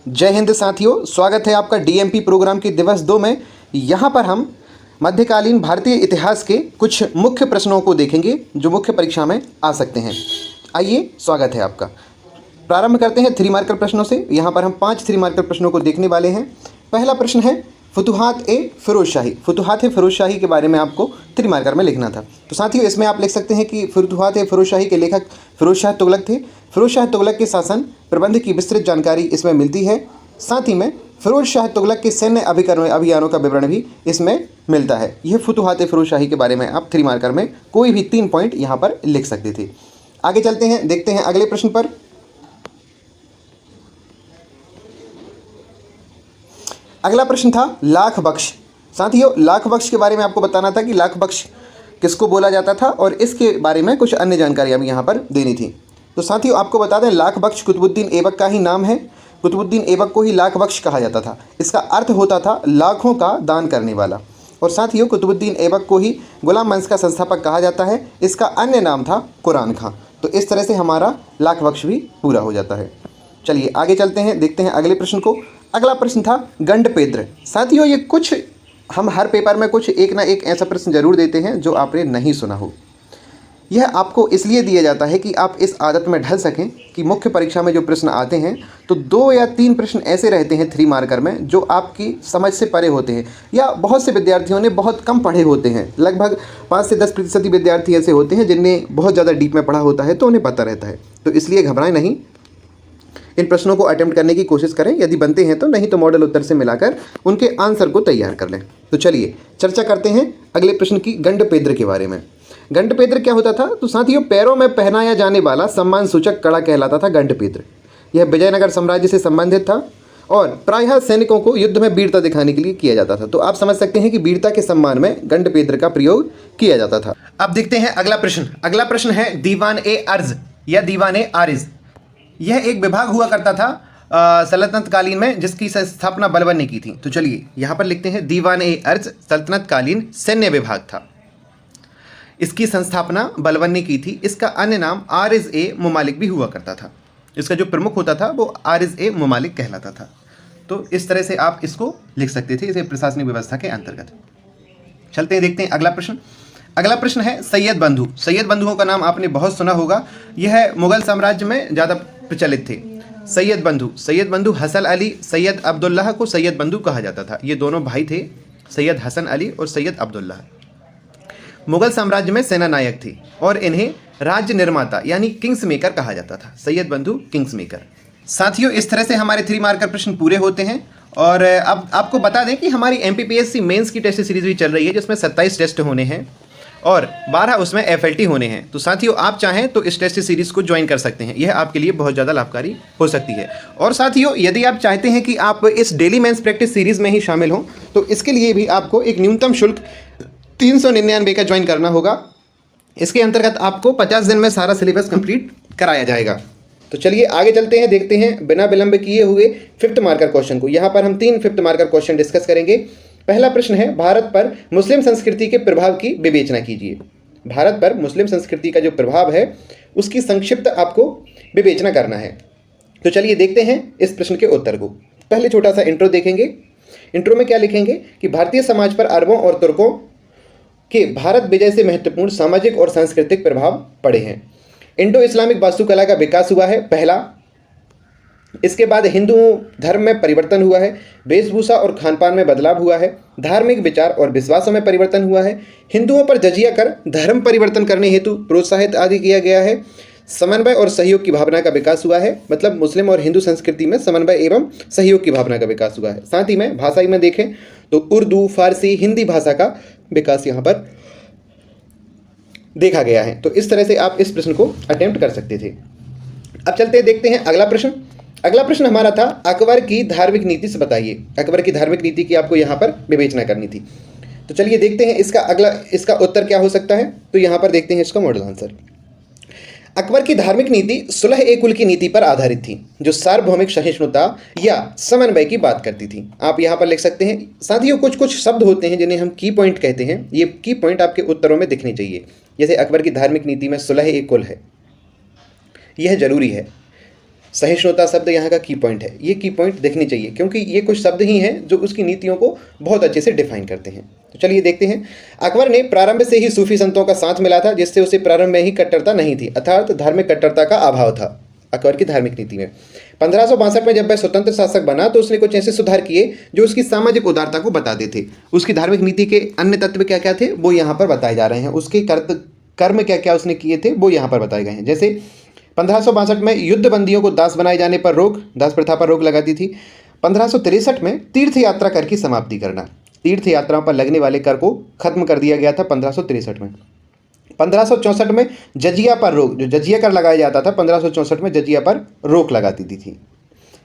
जय हिंद साथियों, स्वागत है आपका डीएमपी प्रोग्राम के दिवस 2 में। यहाँ पर हम मध्यकालीन भारतीय इतिहास के कुछ मुख्य प्रश्नों को देखेंगे जो मुख्य परीक्षा में आ सकते हैं। आइए, स्वागत है आपका। प्रारंभ करते हैं 3 मार्कर प्रश्नों से। यहाँ पर हम 5 3 मार्कर प्रश्नों को देखने वाले हैं। पहला प्रश्न है फुतुहात-ए-फिरोज़शाही। फुतुहात-ए-फिरोज़शाही के बारे में आपको 3 मार्कर में लिखना था। तो साथियों, इसमें आप लिख सकते हैं कि फुतुहात-ए-फिरोज़शाही के लेखक फिरोज़ शाह तुगलक थे। फिरोज़ शाह तुगलक के शासन प्रबंध की विस्तृत जानकारी इसमें मिलती है। साथ ही में फिरोज़ शाह तुगलक के सैन्य अभियानों का विवरण भी इसमें मिलता है। यह फुतुहात-ए-फिरोज़शाही के बारे में आप 3 मार्कर में कोई भी 3 पॉइंट यहाँ पर लिख सकते थे। आगे चलते हैं, देखते हैं अगले प्रश्न पर। अगला प्रश्न था लाख बख्श। साथियों, लाख बख्श के बारे में आपको बताना था कि लाख बख्श किसको बोला जाता था और इसके बारे में कुछ अन्य जानकारियाँ भी यहाँ पर देनी थी। तो साथियों, आपको बता दें, लाख बख्श कुतुबुद्दीन ऐबक का ही नाम है। कुतुबुद्दीन ऐबक को ही लाख बख्श कहा जाता था। इसका अर्थ होता था लाखों का दान करने वाला। और साथियों, कुतुबुद्दीन ऐबक को ही गुलाम वंश का संस्थापक कहा जाता है। इसका अन्य नाम था कुरान खां। तो इस तरह से हमारा लाख बख्श भी पूरा हो जाता है। चलिए आगे चलते हैं, देखते हैं अगले प्रश्न को। अगला प्रश्न था गंडपेद्र। साथियों, ये कुछ हम हर पेपर में कुछ एक ना एक ऐसा प्रश्न जरूर देते हैं जो आपने नहीं सुना हो। यह आपको इसलिए दिया जाता है कि आप इस आदत में ढल सकें कि मुख्य परीक्षा में जो प्रश्न आते हैं तो 2 या 3 प्रश्न ऐसे रहते हैं 3 मार्कर में जो आपकी समझ से परे होते हैं या बहुत से विद्यार्थियों ने बहुत कम पढ़े होते हैं। लगभग 5 से 10% ही विद्यार्थी ऐसे होते हैं जिनने बहुत ज़्यादा डीप में पढ़ा होता है तो उन्हें पता रहता है। तो इसलिए घबराएं नहीं, इन प्रश्नों को अटेम्प्ट करने की कोशिश करें। यदि बनते हैं तो, नहीं तो मॉडल उत्तर से मिलाकर उनके आंसर को तैयार कर लें। तो चलिए चर्चा करते हैं अगले प्रश्न की, गंडपेद्र के बारे में। गंडपेद्र क्या होता था? तो साथियों, पैरों में पहनाया जाने वाला सम्मान सूचक कड़ा कहलाता था गंडपेद्र। यह विजयनगर साम्राज्य से संबंधित था और प्रायः सैनिकों को युद्ध में वीरता दिखाने के लिए किया जाता था। तो आप समझ सकते हैं कि वीरता के सम्मान में गंडपेद्र का प्रयोग किया जाता था। अब देखते हैं अगला प्रश्न। अगला प्रश्न है दीवान-ए-अर्ज या दीवान-ए-आरिज। यह एक विभाग हुआ करता था सल्तनत कालीन में, जिसकी स्थापना बलबन ने की थी। तो चलिए यहाँ पर लिखते हैं दीवान-ए-अर्ज सल्तनत कालीन सैन्य विभाग था। इसकी संस्थापना बलबन ने की थी। इसका अन्य नाम आरिज़-ए-मुमालिक भी हुआ करता था। इसका जो प्रमुख होता था वो आरिज़-ए-मुमालिक कहलाता था। तो इस तरह से आप इसको लिख सकते थे, इसे प्रशासनिक व्यवस्था के अंतर्गत। चलते हैं, देखते हैं अगला प्रश्न। अगला प्रश्न है सैयद बंधु। सैयद बंधुओं का नाम आपने बहुत सुना होगा। यह मुगल साम्राज्य में ज़्यादा प्रचलित थे। सैयद बंधु हसन अली, सैयद अब्दुल्लाह को सैयद बंधु कहा जाता था। ये दोनों भाई थे, सैयद हसन अली और सैयद अब्दुल्लाह। मुगल साम्राज्य में सेना नायक थे और इन्हें राज्य निर्माता यानी किंग्स मेकर कहा जाता था। सैयद बंधु किंग्स मेकर। साथियों, इस तरह से हमारे 3 मार्कर प्रश्न पूरे होते हैं। और अब आपको बता दें कि हमारी MPPSC मेंस की टेस्ट सीरीज भी चल रही है, जिसमें 27 टेस्ट होने हैं और 12 उसमें FLT होने हैं। तो साथियों, आप चाहें तो इस टेस्ट सीरीज़ को ज्वाइन कर सकते हैं। यह आपके लिए बहुत ज़्यादा लाभकारी हो सकती है। और साथियों, यदि आप चाहते हैं कि आप इस डेली मेंस प्रैक्टिस सीरीज़ में ही शामिल हों तो इसके लिए भी आपको एक न्यूनतम शुल्क 399 का ज्वाइन करना होगा। इसके अंतर्गत आपको 50 दिन में सारा सिलेबस कंप्लीट कराया जाएगा। तो चलिए आगे चलते हैं, देखते हैं बिना विलंब किए हुए 5th मार्कर क्वेश्चन को। यहाँ पर हम 3 5th मार्कर क्वेश्चन डिस्कस करेंगे। पहला प्रश्न है भारत पर मुस्लिम संस्कृति के प्रभाव की विवेचना कीजिए। भारत पर मुस्लिम संस्कृति का जो प्रभाव है उसकी संक्षिप्त आपको विवेचना करना है। तो चलिए देखते हैं इस प्रश्न के उत्तर को। पहले छोटा सा इंट्रो देखेंगे। इंट्रो में क्या लिखेंगे कि भारतीय समाज पर अरबों और तुर्कों के भारत विजय से महत्वपूर्ण सामाजिक और सांस्कृतिक प्रभाव पड़े हैं। इंडो इस्लामिक वास्तुकला का विकास हुआ है, पहला। इसके बाद हिंदू धर्म में परिवर्तन हुआ है, वेशभूषा और खानपान में बदलाव हुआ है, धार्मिक विचार और विश्वासों में परिवर्तन हुआ है, हिंदुओं पर जजिया कर धर्म परिवर्तन करने हेतु प्रोत्साहित आदि किया गया है, समन्वय और सहयोग की भावना का विकास हुआ है। मतलब मुस्लिम और हिंदू संस्कृति में समन्वय एवं सहयोग की भावना का विकास हुआ है। साथ ही में भाषा में देखें तो उर्दू, फारसी, हिंदी भाषा का विकास यहाँ पर देखा गया है। तो इस तरह से आप इस प्रश्न को अटेम्प्ट कर सकते थे। अब चलते हैं, देखते हैं अगला प्रश्न। अगला प्रश्न हमारा था अकबर की धार्मिक नीति से बताइए। अकबर की धार्मिक नीति की आपको यहाँ पर विवेचना करनी थी। तो चलिए देखते हैं इसका उत्तर क्या हो सकता है। तो यहाँ पर देखते हैं इसका मॉडल आंसर। अकबर की धार्मिक नीति सुलह-ए-कुल की नीति पर आधारित थी, जो सार्वभौमिक सहिष्णुता या समन्वय की बात करती थी। आप यहाँ पर लिख सकते हैं। साथियों, कुछ शब्द होते हैं जिन्हें हम की पॉइंट कहते हैं। ये की पॉइंट आपके उत्तरों में दिखने चाहिए। जैसे अकबर की धार्मिक नीति में सुलह-ए-कुल है, यह जरूरी है। सहिष्णुता शब्द यहाँ का की पॉइंट है, ये की पॉइंट देखनी चाहिए क्योंकि ये कुछ शब्द ही हैं जो उसकी नीतियों को बहुत अच्छे से डिफाइन करते हैं। तो चलिए देखते हैं। अकबर ने प्रारंभ से ही सूफी संतों का साथ मिला था, जिससे उसे प्रारंभ में ही कट्टरता नहीं थी, अर्थात धार्मिक कट्टरता का अभाव था अकबर की धार्मिक नीति में। 1562 में जब वह स्वतंत्र शासक बना तो उसने कुछ ऐसे सुधार किए जो उसकी सामाजिक उदारता को बताते थे। उसकी धार्मिक नीति के अन्य तत्व क्या क्या थे वो यहाँ पर बताए जा रहे हैं। उसके कर्म क्या क्या उसने किए थे वो यहाँ पर बताए गए हैं। जैसे 1562 में युद्ध बंदियों को दास बनाए जाने पर रोक, दास प्रथा पर रोक लगा दी थी। 1563 में तीर्थ यात्रा कर की समाप्ति करना, तीर्थ यात्राओं पर लगने वाले कर को खत्म कर दिया गया था 1563 में। 1564 में जजिया पर रोक, जो जजिया कर लगाया जाता था 1564 में जजिया पर रोक लगा दी थी।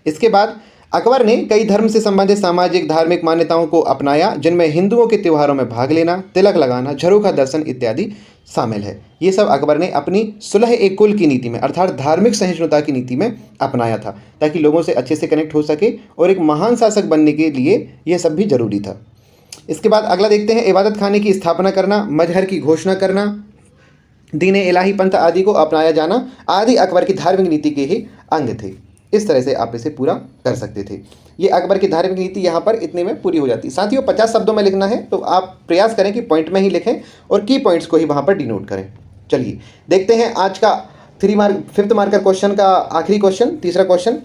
इसके बाद अकबर ने कई धर्म से संबंधित सामाजिक धार्मिक मान्यताओं को अपनाया, जिनमें हिंदुओं के त्योहारों में भाग लेना, तिलक लगाना, झरोखा दर्शन इत्यादि शामिल है। ये सब अकबर ने अपनी सुलह ए कुल की नीति में अर्थात धार्मिक सहिष्णुता की नीति में अपनाया था, ताकि लोगों से अच्छे से कनेक्ट हो सके और एक महान शासक बनने के लिए यह सब भी जरूरी था। इसके बाद अगला देखते हैं, इबादत खाने की स्थापना करना, मजहर की घोषणा करना, दीन इलाही पंथ आदि को अपनाया जाना आदि अकबर की धार्मिक नीति के ही अंग थे। इस तरह से आप इसे पूरा कर सकते थे। ये अकबर की धार्मिक नीति यहाँ पर इतने में पूरी हो जाती। साथियों 50 शब्दों में लिखना है तो आप प्रयास करें कि पॉइंट में ही लिखें और की पॉइंट्स को ही वहाँ पर डिनोट करें। चलिए देखते हैं आज का 5th मार्कर क्वेश्चन का आखिरी क्वेश्चन, तीसरा क्वेश्चन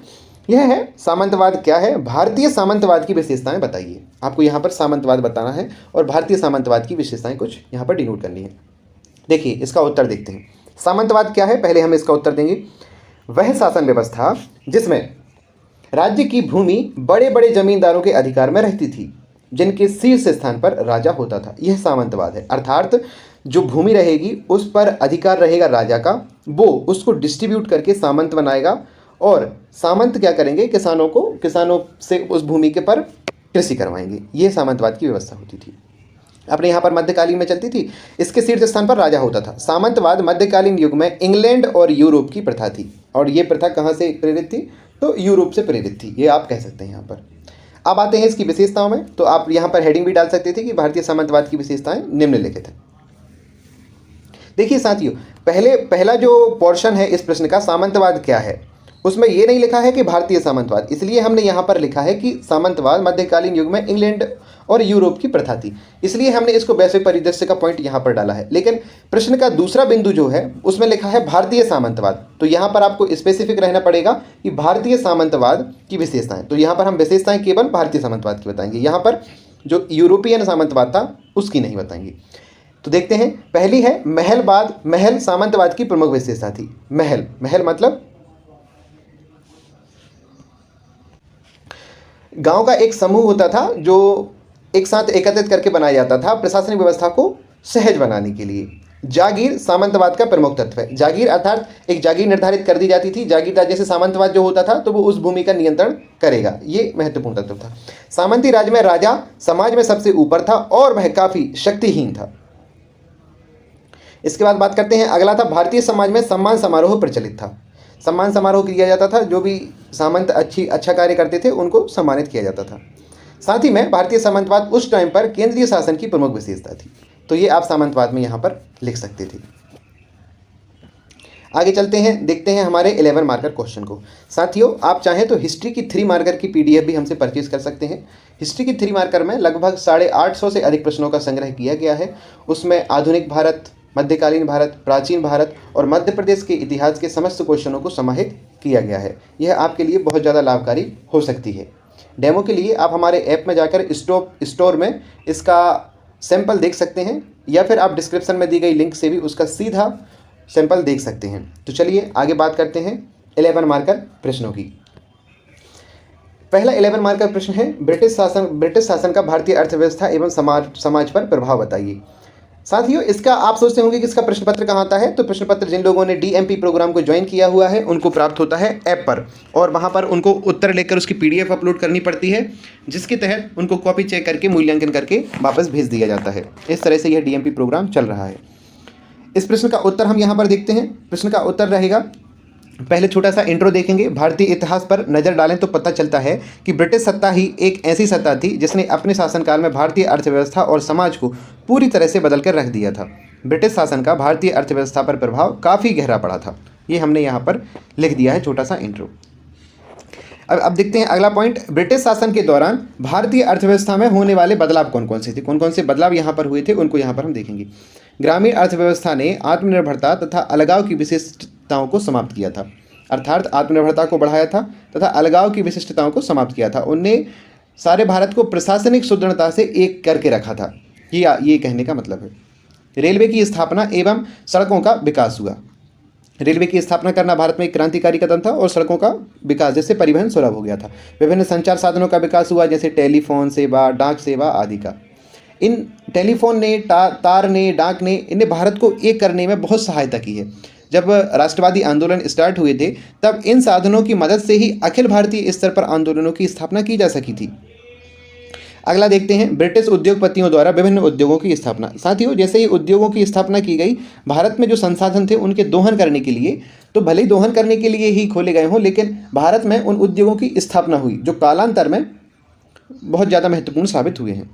यह है, सामंतवाद क्या है? भारतीय सामंतवाद की विशेषताएं बताइए। आपको यहाँ पर सामंतवाद बताना है और भारतीय सामंतवाद की विशेषताएं कुछ यहाँ पर डिनोट करनी है। देखिए इसका उत्तर देखते हैं। सामंतवाद क्या है, पहले हम इसका उत्तर देंगे। वह शासन व्यवस्था जिसमें राज्य की भूमि बड़े बड़े जमींदारों के अधिकार में रहती थी, जिनके शीर्ष स्थान पर राजा होता था, यह सामंतवाद है। अर्थात जो भूमि रहेगी उस पर अधिकार रहेगा राजा का, वो उसको डिस्ट्रीब्यूट करके सामंत बनाएगा और सामंत क्या करेंगे, किसानों से उस भूमि के पर कृषि करवाएंगे। ये सामंतवाद की व्यवस्था होती थी। अपने यहाँ पर मध्यकालीन में चलती थी, इसके शीर्ष स्थान पर राजा होता था। सामंतवाद मध्यकालीन युग में इंग्लैंड और यूरोप की प्रथा थी, और ये प्रथा कहाँ से प्रेरित थी, तो यूरोप से प्रेरित थी, ये आप कह सकते हैं। यहाँ पर अब आते हैं इसकी विशेषताओं में, तो आप यहाँ पर हेडिंग भी डाल सकते थे कि भारतीय सामंतवाद की विशेषताएं निम्नलिखित हैं। देखिए साथियों, पहला जो पोर्शन है इस प्रश्न का, सामंतवाद क्या है, उसमें ये नहीं लिखा है कि भारतीय सामंतवाद, इसलिए हमने यहाँ पर लिखा है कि सामंतवाद मध्यकालीन युग में इंग्लैंड और यूरोप की प्रथा थी, इसलिए हमने इसको वैश्विक परिदृश्य का पॉइंट यहाँ पर डाला है। लेकिन प्रश्न का दूसरा बिंदु जो है उसमें लिखा है भारतीय सामंतवाद, तो यहाँ पर आपको स्पेसिफिक रहना पड़ेगा कि भारतीय सामंतवाद की विशेषताएं। तो यहाँ पर हम विशेषताएं केवल भारतीय सामंतवाद की बताएंगे, यहाँ पर जो यूरोपियन सामंतवाद था उसकी नहीं बताएंगे। तो देखते हैं, पहली है महलवाद। महल सामंतवाद की प्रमुख विशेषता थी। महल मतलब गांव का एक समूह होता था जो एक साथ एकत्रित करके बनाया जाता था प्रशासनिक व्यवस्था को सहज बनाने के लिए। जागीर सामंतवाद का प्रमुख तत्व है। जागीर अर्थात एक जागीर निर्धारित कर दी जाती थी, जागीरदार जैसे सामंतवाद जो होता था तो वो उस भूमि का नियंत्रण करेगा, ये महत्वपूर्ण तत्व था। सामंती राज में राजा समाज में सबसे ऊपर था और वह काफी शक्तिहीन था। इसके बाद बात करते हैं, अगला था भारतीय समाज में सम्मान समारोह प्रचलित था। सम्मान समारोह किया जाता था, जो भी सामंत अच्छा कार्य करते थे उनको सम्मानित किया जाता था। साथ ही में भारतीय सामंतवाद उस टाइम पर केंद्रीय शासन की प्रमुख विशेषता थी, तो ये आप सामंतवाद में यहाँ पर लिख सकते थे। आगे चलते हैं, देखते हैं हमारे 11 मार्कर क्वेश्चन को। साथियों आप चाहें तो हिस्ट्री की 3 मार्कर की PDF भी हमसे परचेज कर सकते हैं। हिस्ट्री की 3 मार्कर में लगभग 850 से अधिक प्रश्नों का संग्रह किया गया है। उसमें आधुनिक भारत, मध्यकालीन भारत, प्राचीन भारत और मध्य प्रदेश के इतिहास के समस्त क्वेश्चनों को समाहित किया गया है। यह आपके लिए बहुत ज़्यादा लाभकारी हो सकती है। डेमो के लिए आप हमारे ऐप में जाकर स्टोर में इसका सैंपल देख सकते हैं, या फिर आप डिस्क्रिप्शन में दी गई लिंक से भी उसका सीधा सैंपल देख सकते हैं। तो चलिए आगे बात करते हैं 11 मार्कर प्रश्नों की। पहला 11 मार्कर प्रश्न है, ब्रिटिश शासन का भारतीय अर्थव्यवस्था एवं समाज पर प्रभाव बताइए। साथियों इसका आप सोचते होंगे कि इसका प्रश्न पत्र कहाँ आता है, तो प्रश्न पत्र जिन लोगों ने DMP प्रोग्राम को ज्वाइन किया हुआ है उनको प्राप्त होता है ऐप पर, और वहाँ पर उनको उत्तर लेकर उसकी PDF अपलोड करनी पड़ती है, जिसके तहत उनको कॉपी चेक करके मूल्यांकन करके वापस भेज दिया जाता है। इस तरह से यह DMP प्रोग्राम चल रहा है। इस प्रश्न का उत्तर हम यहाँ पर देखते हैं। प्रश्न का उत्तर रहेगा, पहले छोटा सा इंट्रो देखेंगे। भारतीय इतिहास पर नज़र डालें तो पता चलता है कि ब्रिटिश सत्ता ही एक ऐसी सत्ता थी जिसने अपने शासनकाल में भारतीय अर्थव्यवस्था और समाज को पूरी तरह से बदल कर रख दिया था। ब्रिटिश शासन का भारतीय अर्थव्यवस्था पर प्रभाव काफ़ी गहरा पड़ा था। ये हमने यहाँ पर लिख दिया है छोटा सा इंट्रो। अब देखते हैं अगला पॉइंट, ब्रिटिश शासन के दौरान भारतीय अर्थव्यवस्था में होने वाले बदलाव कौन कौन से थे, कौन कौन से बदलाव यहाँ पर हुए थे, उनको यहाँ पर हम देखेंगे। ग्रामीण अर्थव्यवस्था ने आत्मनिर्भरता तथा अलगाव की विशिष्टताओं को समाप्त किया था, अर्थात आत्मनिर्भरता को बढ़ाया था तथा अलगाव की विशिष्टताओं को समाप्त किया था। उनने सारे भारत को प्रशासनिक सुदृढ़ता से एक करके रखा था, ये कहने का मतलब है। रेलवे की स्थापना एवं सड़कों का विकास हुआ। रेलवे की स्थापना करना भारत में एक क्रांतिकारी कदम था और सड़कों का विकास, जैसे परिवहन सुलभ हो गया था। विभिन्न संचार साधनों का विकास हुआ, जैसे टेलीफोन सेवा, डाक सेवा आदि का। इन टेलीफोन ने, तार ने, डाक ने, इन्हें भारत को एक करने में बहुत सहायता की है। जब राष्ट्रवादी आंदोलन स्टार्ट हुए थे तब इन साधनों की मदद से ही अखिल भारतीय स्तर पर आंदोलनों की स्थापना की जा सकी थी। अगला देखते हैं, ब्रिटिश उद्योगपतियों द्वारा विभिन्न उद्योगों की स्थापना। साथियों, जैसे ही उद्योगों की स्थापना की गई, भारत में जो संसाधन थे उनके दोहन करने के लिए, तो भले ही दोहन करने के लिए ही खोले गए हों, लेकिन भारत में उन उद्योगों की स्थापना हुई जो कालांतर में बहुत ज़्यादा महत्वपूर्ण साबित हुए हैं।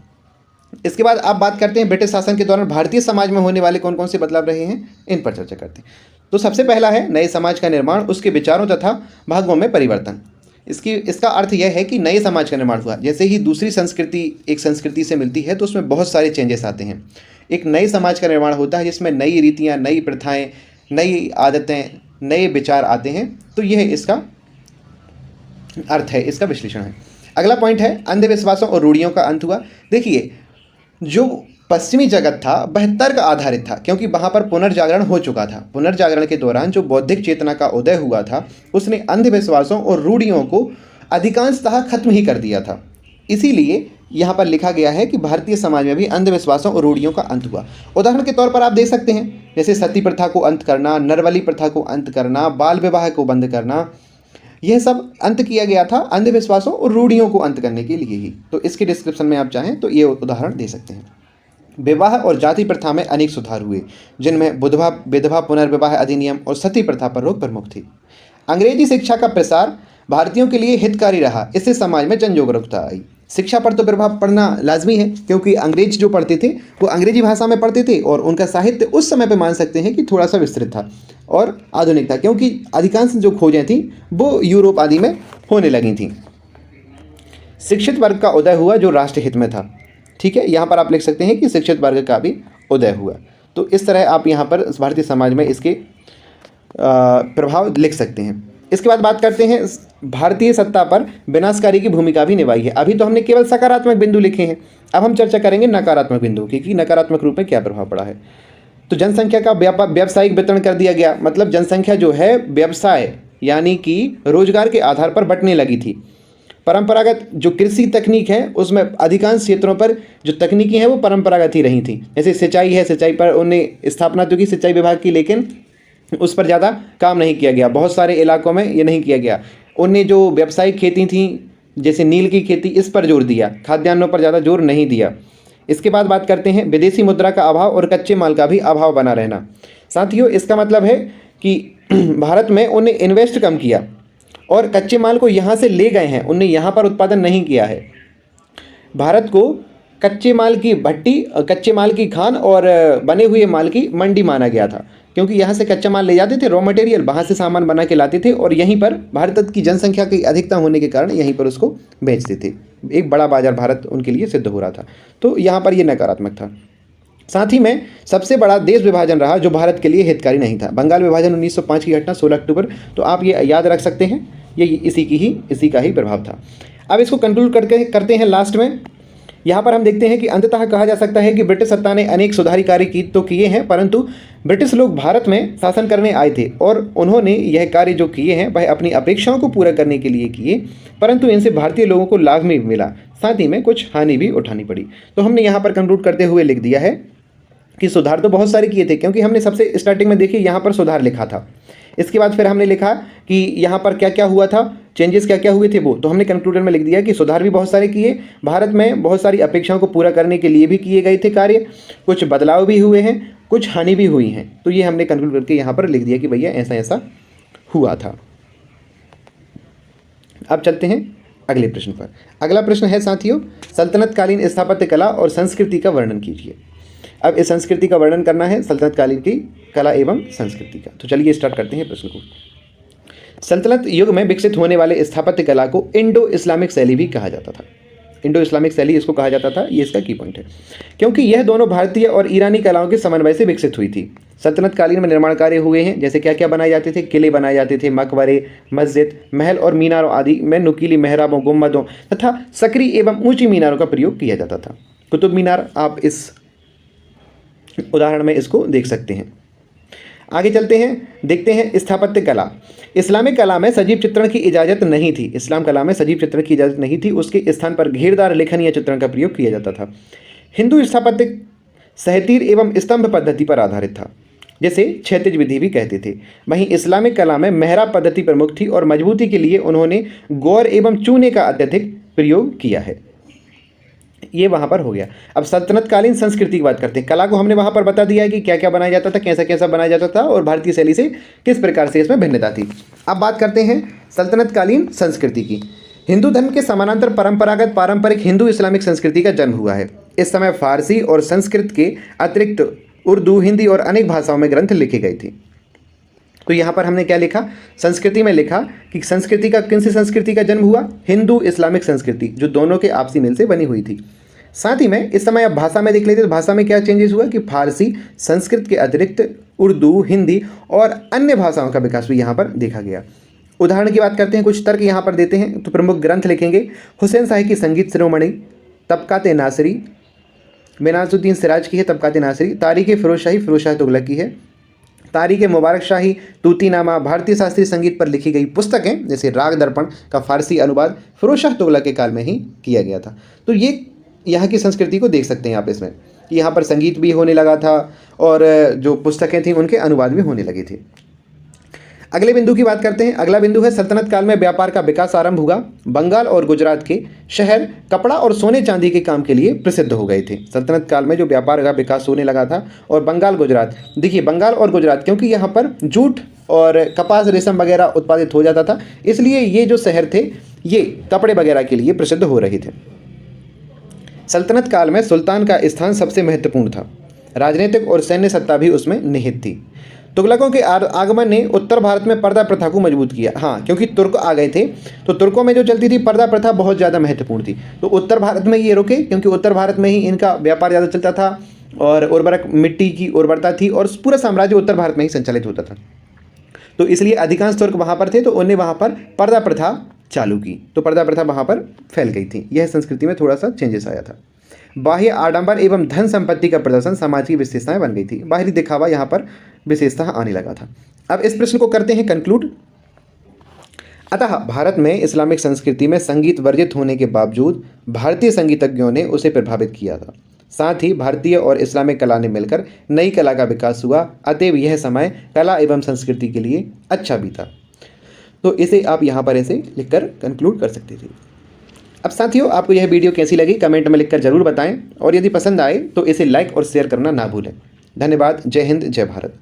इसके बाद आप बात करते हैं ब्रिटिश शासन के दौरान भारतीय समाज में होने वाले कौन कौन से बदलाव रहे हैं, इन पर चर्चा करते हैं। तो सबसे पहला है नए समाज का निर्माण, उसके विचारों तथा भागों में परिवर्तन। इसका अर्थ यह है कि नए समाज का निर्माण हुआ। जैसे ही दूसरी संस्कृति एक संस्कृति से मिलती है तो उसमें बहुत सारे चेंजेस आते हैं। एक नए समाज का निर्माण होता है जिसमें नई रीतियाँ, नई प्रथाएं, नई आदतें, नए विचार आते हैं। तो यह इसका अर्थ है, इसका विश्लेषण है। अगला पॉइंट है अंधविश्वासों और रूढ़ियों का अंत हुआ। देखिए, जो पश्चिमी जगत था वह तर्क आधारित था, क्योंकि वहाँ पर पुनर्जागरण हो चुका था। पुनर्जागरण के दौरान जो बौद्धिक चेतना का उदय हुआ था उसने अंधविश्वासों और रूढ़ियों को अधिकांशतः खत्म ही कर दिया था। इसीलिए यहाँ पर लिखा गया है कि भारतीय समाज में भी अंधविश्वासों और रूढ़ियों का अंत हुआ। उदाहरण के तौर पर आप देख सकते हैं, जैसे सती प्रथा को अंत करना, नरबली प्रथा को अंत करना, बाल विवाह को बंद करना, यह सब अंत किया गया था अंधविश्वासों और रूढ़ियों को अंत करने के लिए ही। तो इसके डिस्क्रिप्शन में आप चाहें तो ये उदाहरण दे सकते हैं। विवाह और जाति प्रथा में अनेक सुधार हुए, जिनमें विधवा पुनर्विवाह अधिनियम और सती प्रथा पर रोक प्रमुख थी। अंग्रेजी शिक्षा का प्रसार भारतीयों के लिए हितकारी रहा, इससे समाज में जन जागरूकता आई। शिक्षा पर तो प्रभाव पड़ना लाजमी है, क्योंकि अंग्रेज जो पढ़ते थे वो अंग्रेजी भाषा में पढ़ते थे और उनका साहित्य उस समय पे मान सकते हैं कि थोड़ा सा विस्तृत था और आधुनिक था, क्योंकि अधिकांश जो खोजें थी वो यूरोप आदि में होने लगी थी। शिक्षित वर्ग का उदय हुआ जो राष्ट्रहित में था। ठीक है, यहाँ पर आप लिख सकते हैं कि शिक्षित वर्ग का भी उदय हुआ। तो इस तरह आप यहाँ पर भारतीय समाज में इसके प्रभाव लिख सकते हैं। इसके बाद बात करते हैं भारतीय सत्ता पर विनाशकारी की भूमिका भी निभाई है। अभी तो हमने केवल सकारात्मक बिंदु लिखे हैं, अब हम चर्चा करेंगे नकारात्मक बिंदु की कि नकारात्मक रूप में क्या प्रभाव पड़ा है। तो जनसंख्या का व्यावसायिक वितरण कर दिया गया, मतलब जनसंख्या जो है व्यवसाय यानी कि रोजगार के आधार पर बंटने लगी थी। परंपरागत जो कृषि तकनीक है उसमें अधिकांश क्षेत्रों पर जो तकनीकी हैं वो परंपरागत ही रही थी। जैसे सिंचाई है, सिंचाई पर उन्हें स्थापना तो की सिंचाई विभाग की, लेकिन उस पर ज़्यादा काम नहीं किया गया। बहुत सारे इलाकों में ये नहीं किया गया। उन्हें जो व्यावसायिक खेती थी जैसे नील की खेती, इस पर जोर दिया, खाद्यान्नों पर ज़्यादा जोर नहीं दिया। इसके बाद बात करते हैं विदेशी मुद्रा का अभाव और कच्चे माल का भी अभाव बना रहना। साथियों, इसका मतलब है कि भारत में उन्हें इन्वेस्ट कम किया और कच्चे माल को यहाँ से ले गए हैं, उन्हें यहाँ पर उत्पादन नहीं किया है। भारत को कच्चे माल की भट्टी, कच्चे माल की खान और बने हुए माल की मंडी माना गया था, क्योंकि यहाँ से कच्चा माल ले जाते थे, रॉ मटेरियल वहाँ से सामान बना के लाते थे और यहीं पर भारत की जनसंख्या की अधिकता होने के कारण यहीं पर उसको बेचते थे। एक बड़ा बाजार भारत उनके लिए सिद्ध हो रहा था। तो यहाँ पर ये नकारात्मक था। साथ ही में सबसे बड़ा देश विभाजन रहा जो भारत के लिए हितकारी नहीं था। बंगाल विभाजन 1905 की घटना 16 अक्टूबर, तो आप ये याद रख सकते हैं, ये इसी का ही प्रभाव था। अब इसको कंक्लूड करते हैं लास्ट में। यहाँ पर हम देखते हैं कि अंततः कहा जा सकता है कि ब्रिटिश सत्ता ने अनेक सुधारी कार्य किए हैं, परंतु ब्रिटिश लोग भारत में शासन करने आए थे और उन्होंने यह कार्य जो किए हैं वह अपनी अपेक्षाओं को पूरा करने के लिए किए, परंतु इनसे भारतीय लोगों को लाभ भी मिला, साथ ही में कुछ हानि भी उठानी पड़ी। तो हमने यहाँ पर कंक्लूड करते हुए लिख दिया है कि सुधार तो बहुत सारे किए थे, क्योंकि हमने सबसे स्टार्टिंग में देखिए यहाँ पर सुधार लिखा था। इसके बाद फिर हमने लिखा कि यहाँ पर क्या क्या हुआ था, चेंजेस क्या क्या हुए थे वो, तो हमने कंक्लूजन में लिख दिया कि सुधार भी बहुत सारे किए, भारत में बहुत सारी अपेक्षाओं को पूरा करने के लिए भी किए गए थे कार्य, कुछ बदलाव भी हुए हैं, कुछ हानि भी हुई हैं। तो ये हमने कंक्लूड करके यहाँ पर लिख दिया कि भैया ऐसा ऐसा हुआ था। अब चलते हैं अगले प्रश्न पर। अगला प्रश्न है साथियों, सल्तनतकालीन स्थापत्य कला और संस्कृति का वर्णन कीजिए। अब इस संस्कृति का वर्णन करना है, सल्तनत कालीन की कला एवं संस्कृति का। तो चलिए स्टार्ट करते हैं प्रश्न को। सल्तनत युग में विकसित होने वाले स्थापत्य कला को इंडो इस्लामिक शैली भी कहा जाता था। इंडो इस्लामिक शैली इसको कहा जाता था, ये इसका की पॉइंट है, क्योंकि यह दोनों भारतीय और ईरानी कलाओं के समन्वय से विकसित हुई थी। सल्तनत कालीन में निर्माण कार्य हुए हैं, जैसे क्या क्या बनाए जाते थे, किले बनाए जाते थे, मकबरे, मस्जिद, महल और मीनारों आदि में नुकीली मेहराबों, गुम्बदों तथा सकरी एवं ऊंची मीनारों का प्रयोग किया जाता था। कुतुब मीनार आप इस उदाहरण में इसको देख सकते हैं। आगे चलते हैं, देखते हैं स्थापत्य कला। इस्लामिक कला में सजीव चित्रण की इजाज़त नहीं थी। इस्लाम कला में सजीव चित्रण की इजाज़त नहीं थी, उसके स्थान पर घेरदार लेखनीय चित्रण का प्रयोग किया जाता था। हिंदू स्थापत्य सहतीर एवं स्तंभ पद्धति पर आधारित था, जैसे क्षैतिज विधि भी कहते थे। वहीं इस्लामिक कला में मेहराब पद्धति प्रमुख थी और मजबूती के लिए उन्होंने गौर एवं चूने का अत्यधिक प्रयोग किया है। ये वहाँ पर हो गया। अब सल्तनतकालीन संस्कृति की बात करते हैं। कला को हमने वहाँ पर बता दिया है कि क्या क्या बनाया जाता था, कैसा कैसा बनाया जाता था और भारतीय शैली से किस प्रकार से इसमें भिन्नता थी। अब बात करते हैं सल्तनतकालीन संस्कृति की। हिंदू धर्म के समानांतर परंपरागत पारंपरिक हिंदू इस्लामिक संस्कृति का जन्म हुआ है। इस समय फारसी और संस्कृत के अतिरिक्त उर्दू, हिंदी और अनेक भाषाओं में ग्रंथ लिखे गए थे। तो यहाँ पर हमने क्या लिखा, संस्कृति में लिखा कि संस्कृति का, किन सी संस्कृति का जन्म हुआ, हिंदू इस्लामिक संस्कृति, जो दोनों के आपसी मेल से बनी हुई थी। साथ ही में इस समय अब भाषा में देख लेते, तो भाषा में क्या चेंजेस हुआ कि फारसी, संस्कृत के अतिरिक्त उर्दू, हिंदी और अन्य भाषाओं का विकास भी यहाँ पर देखा गया। उदाहरण की बात करते हैं, कुछ तर्क यहाँ पर देते हैं। तो प्रमुख ग्रंथ लिखेंगे, हुसैन शाही की संगीत शिरोमणि, तबकात नासिरी, मिनाजुद्दीन सिराज की है तबकात नासिरी, तारीख फिरोज शाह तुगलक की है, तारीख मुबारक शाही, तूतीनामा, भारतीय शास्त्रीय संगीत पर लिखी गई पुस्तकें जैसे राग दर्पण का फारसी अनुवाद फिरोज शाह तुगलक के काल में ही किया गया था। तो ये यहाँ की संस्कृति को देख सकते हैं आप इसमें, कि यहाँ पर संगीत भी होने लगा था और जो पुस्तकें थीं उनके अनुवाद भी होने लगे थे। अगले बिंदु की बात करते हैं। अगला बिंदु है सल्तनत काल में व्यापार का विकास आरंभ हुआ। बंगाल और गुजरात के शहर कपड़ा और सोने चांदी के काम के लिए प्रसिद्ध हो गए थे। सल्तनत काल में जो व्यापार का विकास होने लगा था, और बंगाल गुजरात, देखिए बंगाल और गुजरात, क्योंकि यहाँ पर जूट और कपास, रेशम वगैरह उत्पादित हो जाता था, इसलिए ये जो शहर थे ये कपड़े वगैरह के लिए प्रसिद्ध हो रहे थे। सल्तनत काल में सुल्तान का स्थान सबसे महत्वपूर्ण था। राजनीतिक और सैन्य सत्ता भी उसमें निहित थी। तुगलकों के आगमन ने उत्तर भारत में पर्दा प्रथा को मजबूत किया। हाँ, क्योंकि तुर्क आ गए थे, तो तुर्कों में जो चलती थी पर्दा प्रथा बहुत ज़्यादा महत्वपूर्ण थी। तो उत्तर भारत में ये रुके, क्योंकि उत्तर भारत में ही इनका व्यापार ज़्यादा चलता था और उर्वरक, मिट्टी की उर्वरता थी और पूरा साम्राज्य उत्तर भारत में ही संचालित होता था। तो इसलिए अधिकांश तुर्क वहाँ पर थे, तो उन्हें वहाँ पर पर्दा प्रथा चालू की, तो पर्दा प्रथा वहाँ पर फैल गई थी। यह संस्कृति में थोड़ा सा चेंजेस आया था। बाह्य आडंबर एवं धन संपत्ति का प्रदर्शन समाज की विशेषताएं बन गई थी। बाहरी दिखावा यहाँ पर विशेषता आने लगा था। अब इस प्रश्न को करते हैं कंक्लूड। अतः भारत में इस्लामिक संस्कृति में संगीत वर्जित होने के बावजूद भारतीय संगीतज्ञों ने उसे प्रभावित किया था। साथ ही भारतीय और इस्लामिक कला ने मिलकर नई कला का विकास हुआ। अतएव यह समय कला एवं संस्कृति के लिए अच्छा भी था। तो इसे आप यहाँ पर ऐसे लिखकर कंक्लूड कर सकते थे। अब साथियों, आपको यह वीडियो कैसी लगी कमेंट में लिखकर जरूर बताएं, और यदि पसंद आए तो इसे लाइक और शेयर करना ना भूलें। धन्यवाद। जय हिंद, जय भारत।